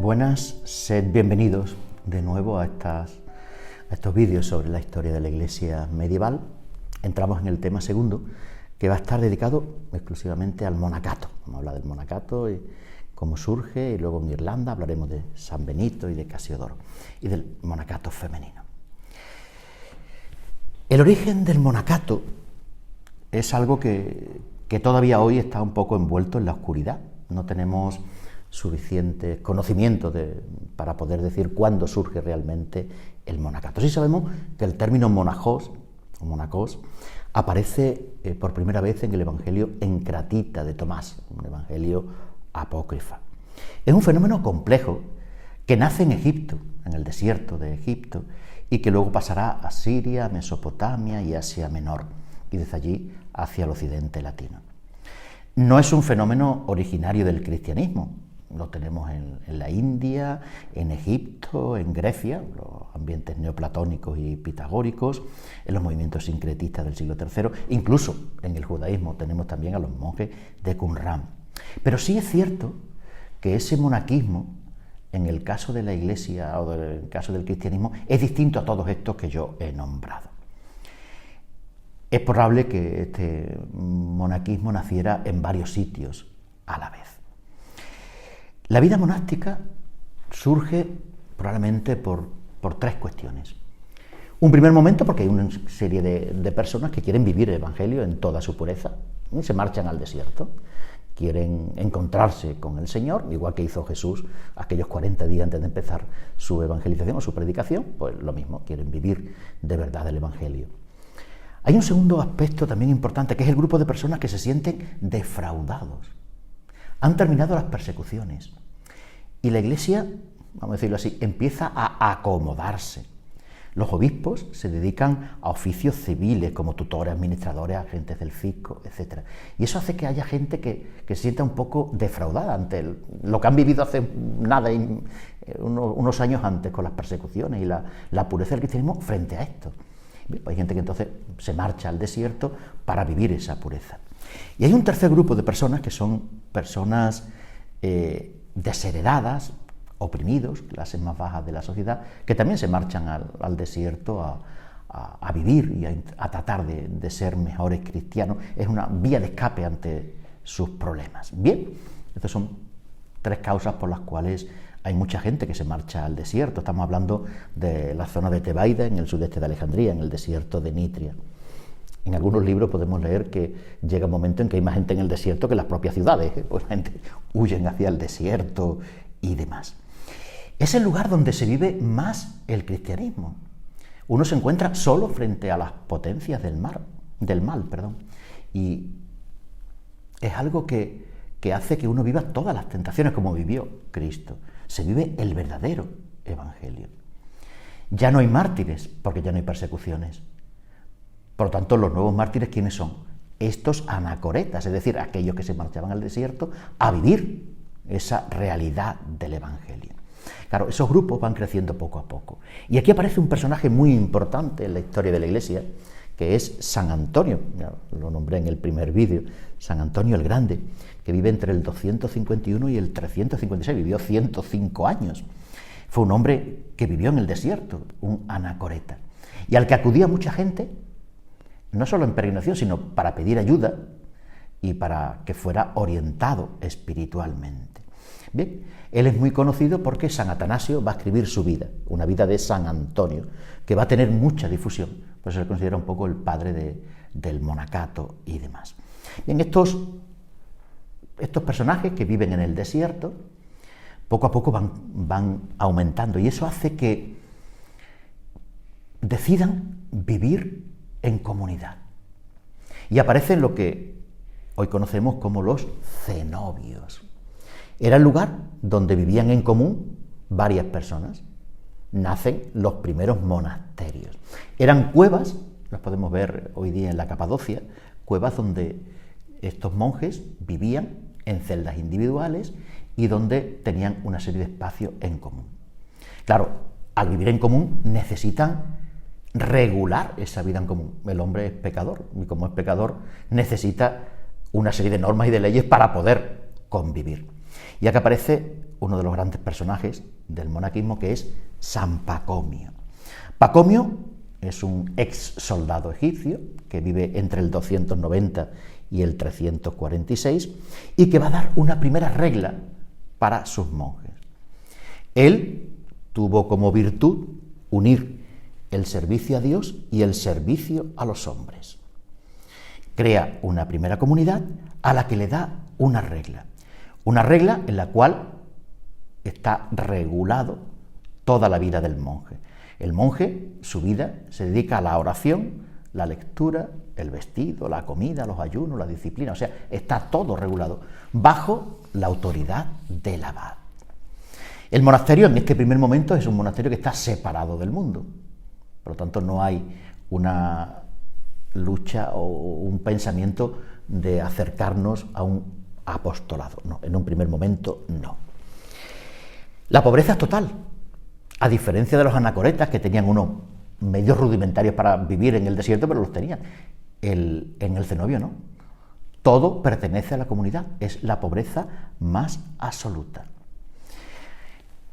Buenas, sed bienvenidos de nuevo a estos vídeos sobre la historia de la Iglesia medieval. Entramos en el tema segundo, que va a estar dedicado exclusivamente al monacato. Vamos a hablar del monacato y cómo surge, y luego en Irlanda hablaremos de San Benito y de Casiodoro, y del monacato femenino. El origen del monacato es algo que todavía hoy está un poco envuelto en la oscuridad. No tenemos suficiente conocimiento para poder decir cuándo surge realmente el monacato. Sí sabemos que el término monajos o monacos aparece por primera vez en el Evangelio Encratita de Tomás, un evangelio apócrifa. Es un fenómeno complejo que nace en Egipto, en el desierto de Egipto, y que luego pasará a Siria, Mesopotamia y Asia Menor, y desde allí hacia el occidente latino. No es un fenómeno originario del cristianismo. Lo tenemos en la India, en Egipto, en Grecia, los ambientes neoplatónicos y pitagóricos, en los movimientos sincretistas del siglo III, incluso en el judaísmo tenemos también a los monjes de Qumran. Pero sí es cierto que ese monaquismo, en el caso de la Iglesia o en el caso del cristianismo, es distinto a todos estos que yo he nombrado. Es probable que este monaquismo naciera en varios sitios a la vez. La vida monástica surge probablemente por tres cuestiones. Un primer momento porque hay una serie de personas que quieren vivir el Evangelio en toda su pureza y se marchan al desierto. Quieren encontrarse con el Señor, igual que hizo Jesús aquellos 40 días antes de empezar su evangelización o su predicación, pues lo mismo, quieren vivir de verdad el Evangelio. Hay un segundo aspecto también importante, que es el grupo de personas que se sienten defraudados. Han terminado las persecuciones y la Iglesia, vamos a decirlo así, empieza a acomodarse. Los obispos se dedican a oficios civiles como tutores, administradores, agentes del fisco, etc. Y eso hace que haya gente que se sienta un poco defraudada ante lo que han vivido hace nada, unos años antes con las persecuciones y la pureza del cristianismo frente a esto. Bien, pues hay gente que entonces se marcha al desierto para vivir esa pureza. Y hay un tercer grupo de personas que son personas desheredadas, oprimidos, clases más bajas de la sociedad, que también se marchan al desierto a vivir y a tratar de ser mejores cristianos. Es una vía de escape ante sus problemas. Bien, estas son tres causas por las cuales hay mucha gente que se marcha al desierto. Estamos hablando de la zona de Tebaida, en el sudeste de Alejandría, en el desierto de Nitria. En algunos libros podemos leer que llega un momento en que hay más gente en el desierto que en las propias ciudades, pues la gente huyen hacia el desierto y demás. Es el lugar donde se vive más el cristianismo. Uno se encuentra solo frente a las potencias del mal, y es algo que hace que uno viva todas las tentaciones como vivió Cristo. Se vive el verdadero evangelio. Ya no hay mártires porque ya no hay persecuciones. Por lo tanto, los nuevos mártires, ¿quiénes son? Estos anacoretas, es decir, aquellos que se marchaban al desierto a vivir esa realidad del evangelio. Claro, esos grupos van creciendo poco a poco. Y aquí aparece un personaje muy importante en la historia de la Iglesia, que es San Antonio. Ya lo nombré en el primer vídeo, San Antonio el Grande, que vive entre el 251 y el 356, vivió 105 años. Fue un hombre que vivió en el desierto, un anacoreta, y al que acudía mucha gente, no solo en peregrinación, sino para pedir ayuda y para que fuera orientado espiritualmente. Bien, él es muy conocido porque San Atanasio va a escribir su vida, una vida de San Antonio, que va a tener mucha difusión, por eso se le considera un poco el padre del monacato y demás. Bien, estos personajes que viven en el desierto, poco a poco van aumentando, y eso hace que decidan vivir en comunidad. Y aparecen lo que hoy conocemos como los cenobios. Era el lugar donde vivían en común varias personas. Nacen los primeros monasterios. Eran cuevas, las podemos ver hoy día en la Capadocia, cuevas donde estos monjes vivían en celdas individuales y donde tenían una serie de espacios en común. Claro, al vivir en común necesitan regular esa vida en común. El hombre es pecador y como es pecador necesita una serie de normas y de leyes para poder convivir. Y aquí aparece uno de los grandes personajes del monaquismo, que es San Pacomio. Pacomio es un ex soldado egipcio que vive entre el 290 y el 346 y que va a dar una primera regla para sus monjes. Él tuvo como virtud unir el servicio a Dios y el servicio a los hombres. Crea una primera comunidad a la que le da una regla en la cual está regulado toda la vida del monje. El monje, su vida, se dedica a la oración, la lectura, el vestido, la comida, los ayunos, la disciplina, o sea, está todo regulado bajo la autoridad del abad. El monasterio en este primer momento es un monasterio que está separado del mundo, por lo tanto no hay una lucha o un pensamiento de acercarnos a un apostolado, no, en un primer momento no. La pobreza es total, a diferencia de los anacoretas, que tenían unos medios rudimentarios para vivir en el desierto, pero los tenían. En el cenobio no. Todo pertenece a la comunidad, es la pobreza más absoluta.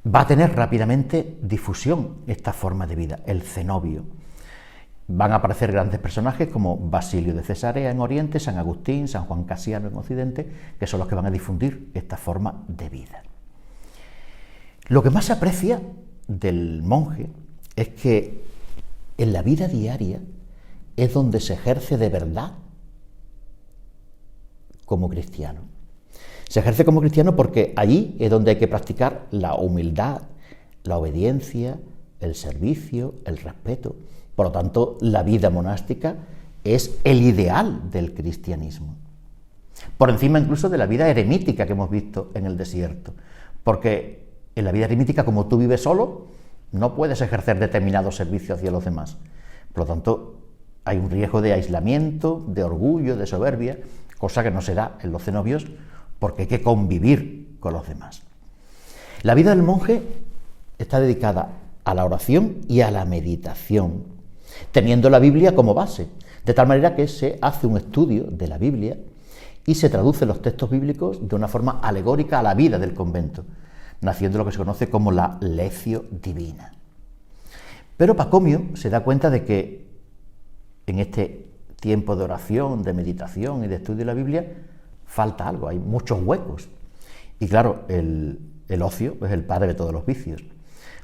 Va a tener rápidamente difusión esta forma de vida, el cenobio. Van a aparecer grandes personajes como Basilio de Cesarea en Oriente, San Agustín, San Juan Casiano en Occidente, que son los que van a difundir esta forma de vida. Lo que más se aprecia del monje es que en la vida diaria es donde se ejerce de verdad como cristiano. Se ejerce como cristiano porque allí es donde hay que practicar la humildad, la obediencia, el servicio, el respeto. Por lo tanto, la vida monástica es el ideal del cristianismo. Por encima incluso de la vida eremítica que hemos visto en el desierto. Porque en la vida eremítica, como tú vives solo, no puedes ejercer determinados servicios hacia los demás. Por lo tanto, hay un riesgo de aislamiento, de orgullo, de soberbia, cosa que no se da en los cenobios porque hay que convivir con los demás. La vida del monje está dedicada a la oración y a la meditación, teniendo la Biblia como base, de tal manera que se hace un estudio de la Biblia y se traducen los textos bíblicos de una forma alegórica a la vida del convento, naciendo lo que se conoce como la lectio divina. Pero Pacomio se da cuenta de que en este tiempo de oración, de meditación y de estudio de la Biblia falta algo, hay muchos huecos. Y claro, el ocio es el padre de todos los vicios.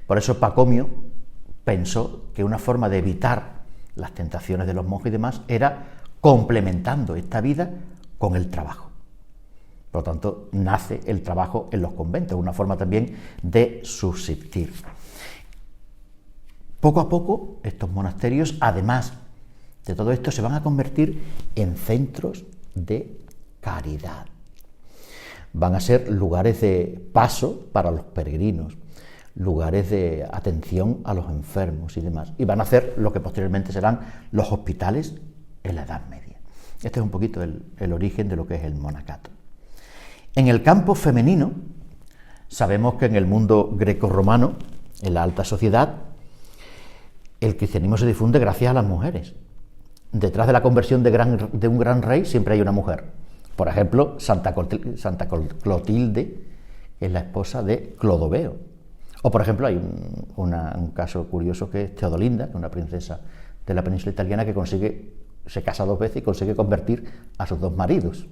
Por eso Pacomio pensó que una forma de evitar las tentaciones de los monjes y demás era complementando esta vida con el trabajo. Por lo tanto, nace el trabajo en los conventos, una forma también de subsistir. Poco a poco, estos monasterios, además de todo esto, se van a convertir en centros de caridad. Van a ser lugares de paso para los peregrinos, lugares de atención a los enfermos y demás. Y van a ser lo que posteriormente serán los hospitales en la Edad Media. Este es un poquito el origen de lo que es el monacato. En el campo femenino, sabemos que en el mundo grecorromano, en la alta sociedad, el cristianismo se difunde gracias a las mujeres. Detrás de la conversión de un gran rey siempre hay una mujer. Por ejemplo, Santa Clotilde es la esposa de Clodoveo. O, por ejemplo, hay un caso curioso que es Teodolinda, que es una princesa de la península italiana que se casa 2 veces y consigue convertir a sus 2 maridos,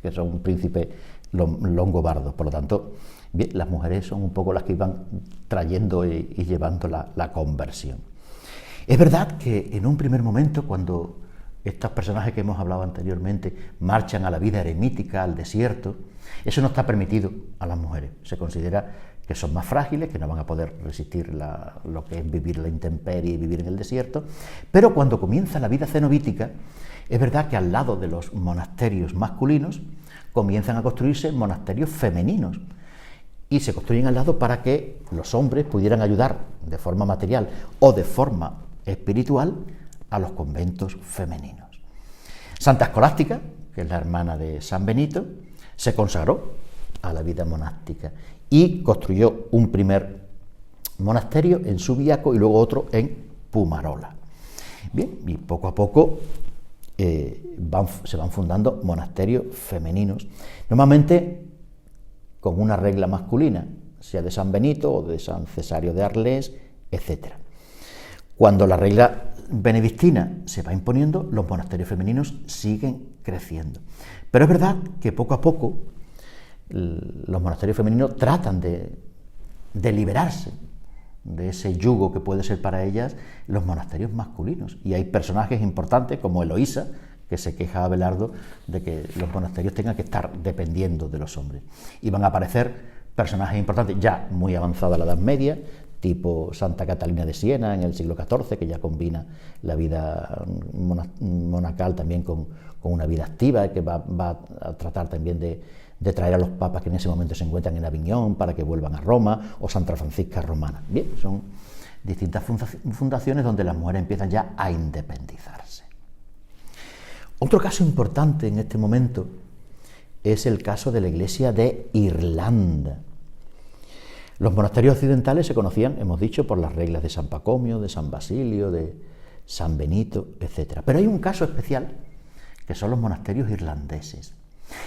que son un príncipe longobardo. Por lo tanto, bien, las mujeres son un poco las que iban trayendo y llevando la conversión. Es verdad que en un primer momento, cuando estos personajes que hemos hablado anteriormente marchan a la vida eremítica, al desierto, eso no está permitido a las mujeres. Se considera que son más frágiles, que no van a poder resistir lo que es vivir la intemperie y vivir en el desierto. Pero cuando comienza la vida cenobítica, es verdad que al lado de los monasterios masculinos comienzan a construirse monasterios femeninos. Y se construyen al lado para que los hombres pudieran ayudar de forma material o de forma espiritual a los conventos femeninos. Santa Escolástica, que es la hermana de San Benito, se consagró a la vida monástica y construyó un primer monasterio en Subiaco y luego otro en Pumarola. Bien, y poco a poco se van fundando monasterios femeninos, normalmente con una regla masculina, sea de San Benito o de San Cesario de Arles, etc. Cuando la regla benedictina se va imponiendo, los monasterios femeninos siguen creciendo. Pero es verdad que poco a poco los monasterios femeninos tratan de liberarse de ese yugo que puede ser para ellas los monasterios masculinos. Y hay personajes importantes como Eloísa, que se queja a Abelardo de que los monasterios tengan que estar dependiendo de los hombres. Y van a aparecer personajes importantes ya muy avanzada la Edad Media, tipo Santa Catalina de Siena en el siglo XIV, que ya combina la vida monacal también con una vida activa, que va a tratar también de traer a los papas que en ese momento se encuentran en Aviñón para que vuelvan a Roma, o Santa Francisca Romana. Bien, son distintas fundaciones donde las mujeres empiezan ya a independizarse. Otro caso importante en este momento es el caso de la Iglesia de Irlanda. Los monasterios occidentales se conocían, hemos dicho, por las reglas de San Pacomio, de San Basilio, de San Benito, etc. Pero hay un caso especial, que son los monasterios irlandeses.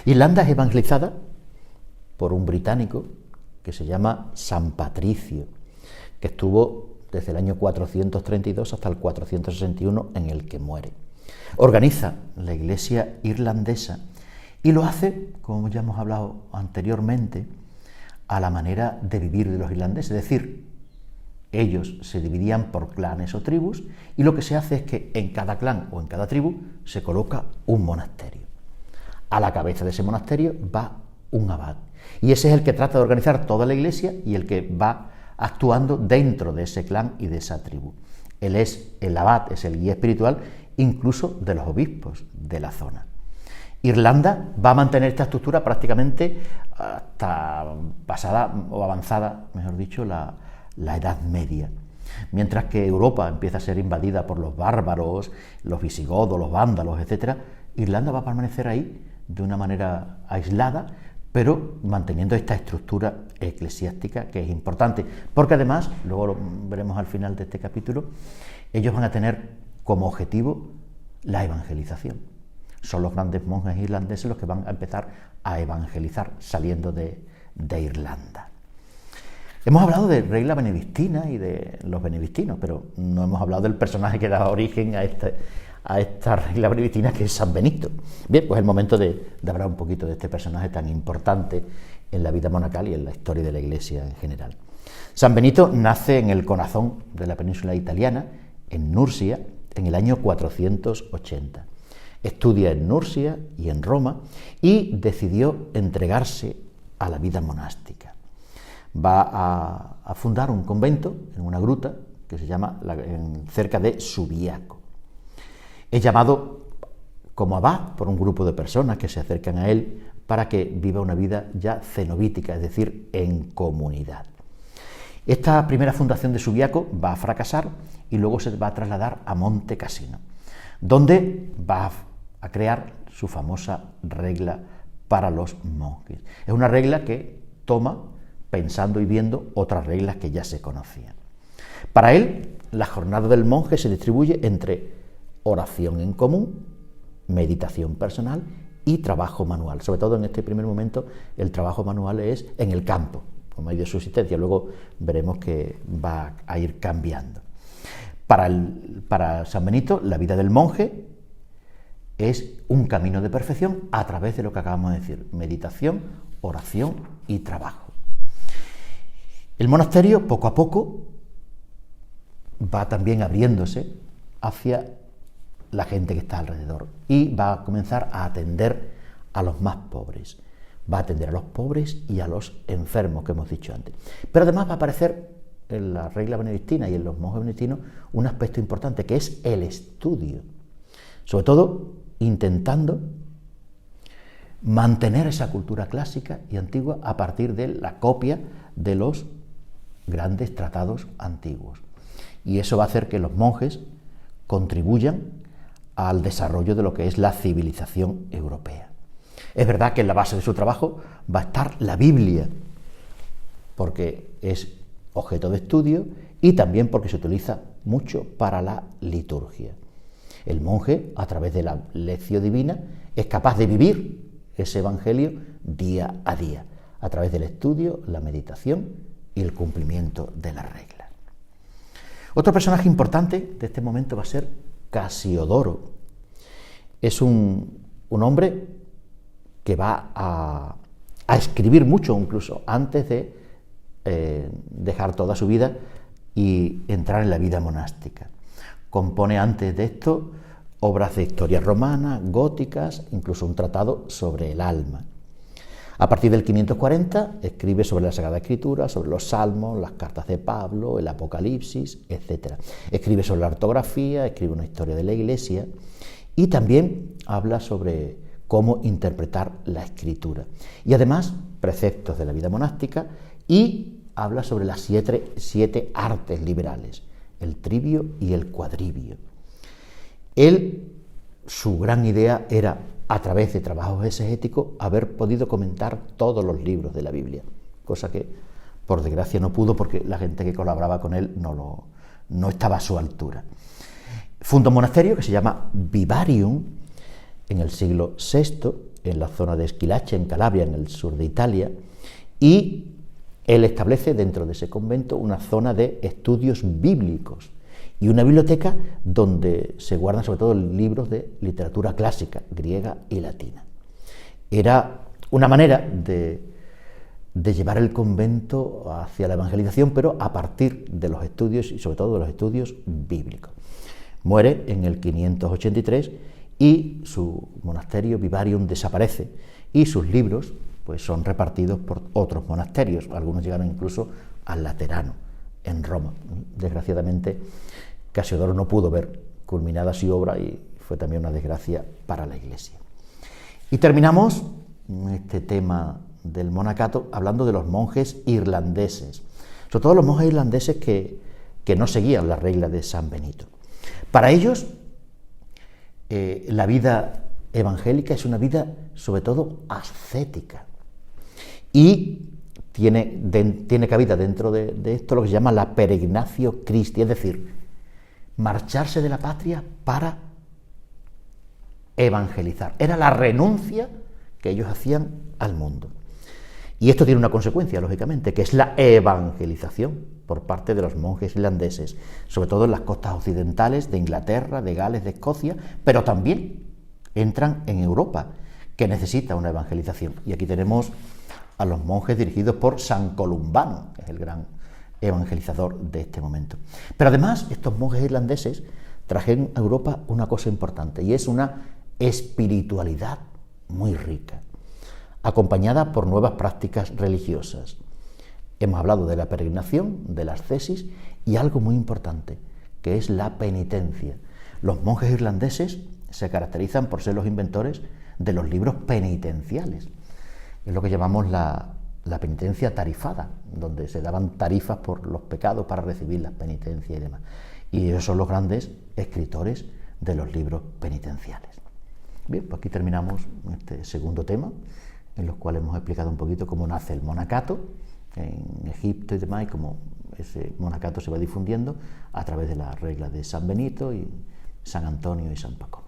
Irlanda es evangelizada por un británico que se llama San Patricio, que estuvo desde el año 432 hasta el 461 en el que muere. Organiza la Iglesia irlandesa y lo hace, como ya hemos hablado anteriormente, a la manera de vivir de los irlandeses, es decir, ellos se dividían por clanes o tribus y lo que se hace es que en cada clan o en cada tribu se coloca un monasterio. A la cabeza de ese monasterio va un abad y ese es el que trata de organizar toda la iglesia y el que va actuando dentro de ese clan y de esa tribu. El abad es el guía espiritual incluso de los obispos de la zona. Irlanda va a mantener esta estructura prácticamente hasta pasada o avanzada, mejor dicho, la Edad Media. Mientras que Europa empieza a ser invadida por los bárbaros, los visigodos, los vándalos, etc., Irlanda va a permanecer ahí de una manera aislada, pero manteniendo esta estructura eclesiástica que es importante, porque además, luego lo veremos al final de este capítulo, ellos van a tener como objetivo la evangelización. Son los grandes monjes irlandeses los que van a empezar a evangelizar saliendo de Irlanda. Hemos hablado de regla benedictina y de los benedictinos, pero no hemos hablado del personaje que da origen a esta regla benedictina, que es San Benito. Bien, pues es el momento de hablar un poquito de este personaje tan importante en la vida monacal y en la historia de la Iglesia en general. San Benito nace en el corazón de la península italiana, en Nursia, en el año 480. Estudia en Nursia y en Roma y decidió entregarse a la vida monástica. Va a fundar un convento en una gruta que se llama cerca de Subiaco. Es llamado como abad por un grupo de personas que se acercan a él para que viva una vida ya cenobítica, es decir, en comunidad. Esta primera fundación de Subiaco va a fracasar y luego se va a trasladar a Monte Cassino, donde va a crear su famosa regla para los monjes. Es una regla que toma pensando y viendo otras reglas que ya se conocían. Para él, la jornada del monje se distribuye entre oración en común, meditación personal y trabajo manual. Sobre todo en este primer momento, el trabajo manual es en el campo, por medio de subsistencia. Luego veremos que va a ir cambiando. Para San Benito, la vida del monje es un camino de perfección a través de lo que acabamos de decir: meditación, oración y trabajo. El monasterio, poco a poco, va también abriéndose hacia la gente que está alrededor y va a comenzar a atender a los más pobres. Va a atender a los pobres y a los enfermos, que hemos dicho antes. Pero además va a aparecer en la regla benedictina y en los monjes benedictinos un aspecto importante, que es el estudio. Sobre todo intentando mantener esa cultura clásica y antigua a partir de la copia de los grandes tratados antiguos. Y eso va a hacer que los monjes contribuyan al desarrollo de lo que es la civilización europea. Es verdad que en la base de su trabajo va a estar la Biblia, porque es objeto de estudio y también porque se utiliza mucho para la liturgia. El monje, a través de la lección divina, es capaz de vivir ese evangelio día a día, a través del estudio, la meditación y el cumplimiento de las reglas. Otro personaje importante de este momento va a ser Casiodoro. Es un hombre que va a escribir mucho, incluso antes de dejar toda su vida y entrar en la vida monástica. Compone antes de esto obras de historia romana, góticas, incluso un tratado sobre el alma. A partir del 540 escribe sobre la Sagrada Escritura, sobre los Salmos, las cartas de Pablo, el Apocalipsis, etc. Escribe sobre la ortografía, escribe una historia de la Iglesia y también habla sobre cómo interpretar la Escritura. Y además, preceptos de la vida monástica y habla sobre las siete artes liberales, el trivio y el cuadrivio. Su gran idea era, a través de trabajos exegéticos, haber podido comentar todos los libros de la Biblia, cosa que, por desgracia, no pudo porque la gente que colaboraba con él no estaba a su altura. Funda un monasterio que se llama Vivarium en el siglo VI, en la zona de Esquilache, en Calabria, en el sur de Italia, y él establece dentro de ese convento una zona de estudios bíblicos y una biblioteca donde se guardan sobre todo libros de literatura clásica, griega y latina. Era una manera de llevar el convento hacia la evangelización, pero a partir de los estudios y sobre todo de los estudios bíblicos. Muere en el 583 y su monasterio Vivarium desaparece y sus libros pues son repartidos por otros monasterios. Algunos llegaron incluso al Laterano, en Roma. Desgraciadamente, Casiodoro no pudo ver culminada su obra y fue también una desgracia para la Iglesia. Y terminamos este tema del monacato hablando de los monjes irlandeses, sobre todo los monjes irlandeses que no seguían la regla de San Benito. Para ellos, la vida evangélica es una vida sobre todo ascética y tiene cabida dentro de esto lo que se llama la peregrinatio Christi, es decir, marcharse de la patria para evangelizar. Era la renuncia que ellos hacían al mundo. Y esto tiene una consecuencia, lógicamente, que es la evangelización por parte de los monjes irlandeses, sobre todo en las costas occidentales de Inglaterra, de Gales, de Escocia, pero también entran en Europa, que necesita una evangelización. Y aquí tenemos a los monjes dirigidos por San Columbano, que es el gran evangelizador de este momento. Pero además, estos monjes irlandeses trajeron a Europa una cosa importante, y es una espiritualidad muy rica, acompañada por nuevas prácticas religiosas. Hemos hablado de la peregrinación, de la ascesis y algo muy importante, que es la penitencia. Los monjes irlandeses se caracterizan por ser los inventores de los libros penitenciales. Es lo que llamamos la penitencia tarifada, donde se daban tarifas por los pecados para recibir las penitencias y demás. Y ellos son los grandes escritores de los libros penitenciales. Bien, pues aquí terminamos este segundo tema, en los cuales hemos explicado un poquito cómo nace el monacato en Egipto y demás, y cómo ese monacato se va difundiendo a través de las reglas de San Benito y San Antonio y San Paco.